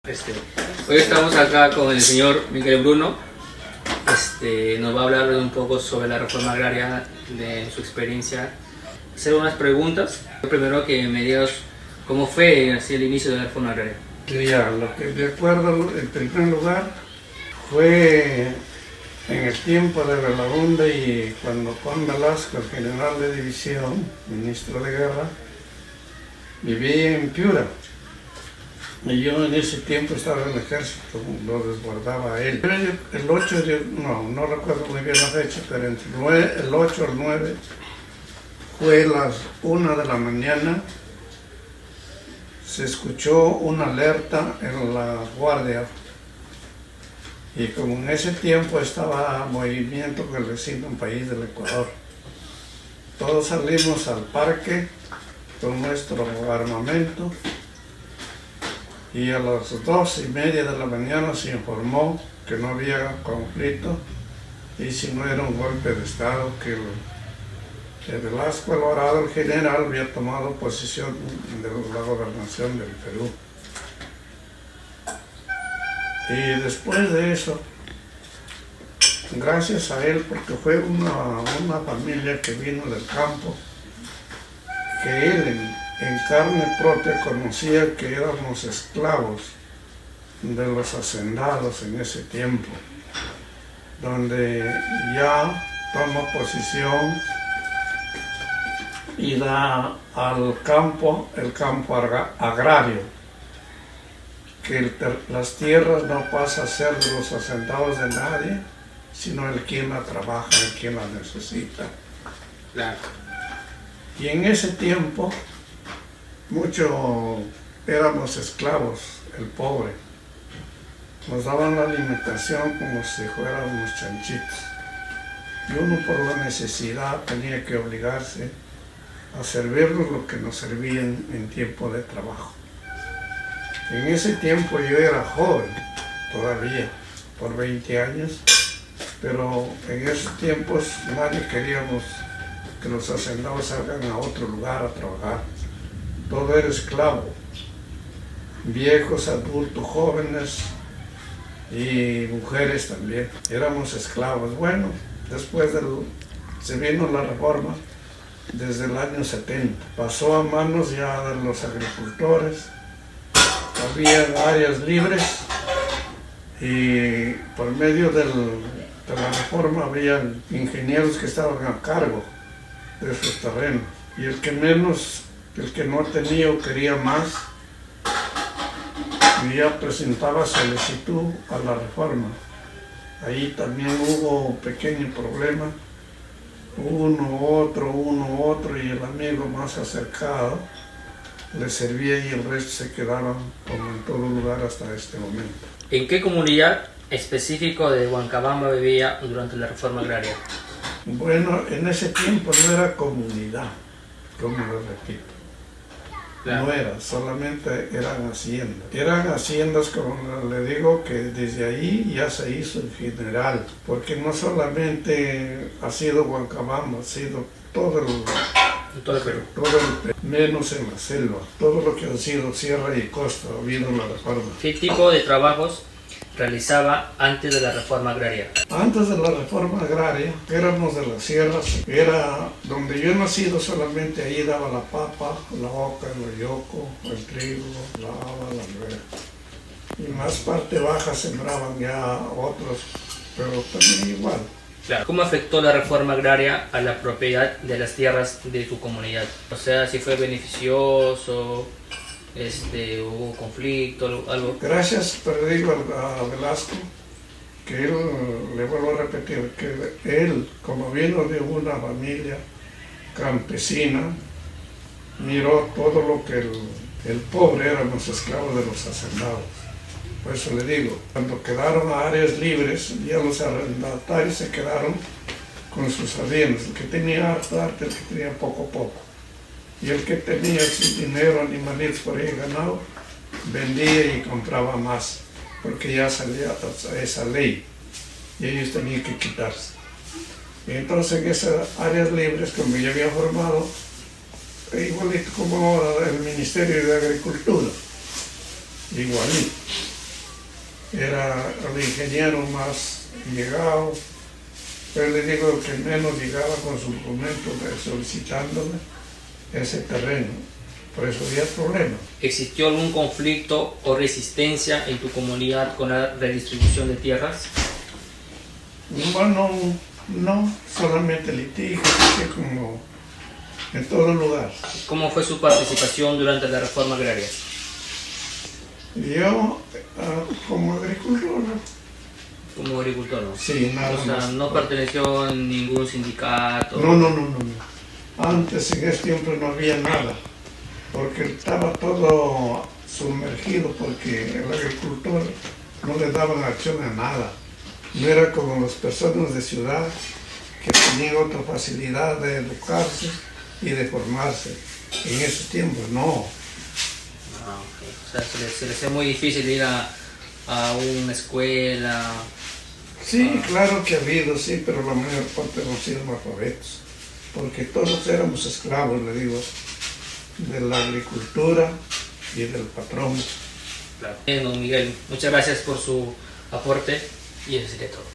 Este, Hoy estamos acá con el señor Miguel Bruno. Nos va a hablar un poco sobre la reforma agraria, de su experiencia. Hacer unas preguntas. Primero que me digas cómo fue así el inicio de la reforma agraria. Ya, lo que recuerdo en primer lugar fue en el tiempo de Belaúnde y cuando Juan Velasco, el general de división, ministro de guerra, vivía en Piura. Y yo en ese tiempo estaba en el ejército, lo resguardaba a él. El 8 de, no recuerdo muy bien la fecha, pero entre el 8 al 9 fue las 1 de la mañana. Se escuchó una alerta en la guardia. Y como en ese tiempo estaba movimiento con el vecino país del Ecuador, todos salimos al parque con nuestro armamento y a las 2:30 de la mañana se informó que no había conflicto y si no era un golpe de estado, que el Velasco Alvarado, el general, había tomado posesión de la gobernación del Perú. Y después de eso, gracias a él, porque fue una familia que vino del campo, que él en carne propia conocía que éramos esclavos de los hacendados en ese tiempo, donde ya toma posición y da al campo, el campo agrario, que las tierras no pasan a ser de los hacendados de nadie, sino el quien la trabaja, el quien la necesita. Claro. Y en ese tiempo, mucho éramos esclavos, el pobre. Nos daban la alimentación como si fuéramos chanchitos. Y uno por la necesidad tenía que obligarse a servirnos lo que nos servían en tiempo de trabajo. En ese tiempo yo era joven, todavía, por 20 años, pero en esos tiempos nadie queríamos que los hacendados salgan a otro lugar a trabajar. Todo era esclavo, viejos, adultos, jóvenes y mujeres también, éramos esclavos. Bueno, después se vino la reforma desde el año 70, pasó a manos ya de los agricultores. Había áreas libres y por medio de la reforma había ingenieros que estaban a cargo de esos terrenos. Y el que no tenía o quería más, ya presentaba solicitud a la reforma. Ahí también hubo un pequeño problema, uno, otro, y el amigo más acercado le servía y el resto se quedaron como en todo lugar hasta este momento. ¿En qué comunidad específico de Huancabamba vivía durante la reforma agraria? Bueno, en ese tiempo no era comunidad, como lo repito. Claro. No era, solamente eran haciendas. Eran haciendas, como le digo, que desde ahí ya se hizo en general, porque no solamente ha sido Huancabamba, ha sido todo el Perú, menos en la selva, todo lo que ha sido sierra y costa ha habido la reforma. ¿Qué tipo de trabajos realizaba antes de la reforma agraria? Antes de la reforma agraria, éramos de las sierras, era donde yo he nacido, solamente ahí daba la papa, la oca, el yoco, el trigo, la haba, la alberja. Y más parte baja sembraban ya otros, pero también igual. Claro. ¿Cómo afectó la reforma agraria a la propiedad de las tierras de tu comunidad? O sea, si fue beneficioso, hubo conflicto, algo. Gracias, pero digo a Velasco, que él, le vuelvo a repetir, que él, como vino de una familia campesina, miró todo lo que el pobre éramos esclavos de los hacendados. Por eso le digo, cuando quedaron áreas libres, ya los arrendatarios se quedaron con sus haciendas, el que tenía harto, el que tenía poco. Y el que tenía sin dinero, animalitos por ahí ganado, vendía y compraba más, porque ya salía esa ley y ellos tenían que quitarse. Y entonces en esas áreas libres, como yo había formado, igualito como ahora el Ministerio de Agricultura, igualito. era el ingeniero más llegado. Yo le digo que menos llegaba con su documento solicitándole ese terreno. Por eso había problemas. ¿Existió algún conflicto o resistencia en tu comunidad con la redistribución de tierras? Bueno, no, solamente litigio, así como en todo lugar. ¿Cómo fue su participación durante la reforma agraria? Yo, como agricultor, Como agricultor, ¿no? sí, nada O sea, más. no perteneció a ningún sindicato. No. Antes, en ese tiempo, no había nada, porque estaba todo sumergido, porque el agricultor no le daban acción a nada. No era como las personas de ciudad que tenían otra facilidad de educarse y de formarse. En esos tiempos, no. Ah, ok. O sea, se les hace muy difícil ir a una escuela. Sí, claro que ha habido, sí, pero la mayor parte no han sido analfabetos, porque todos éramos esclavos, le digo, de la agricultura y del patrón. Claro. Bien, don Miguel, muchas gracias por su aporte y eso sería todo.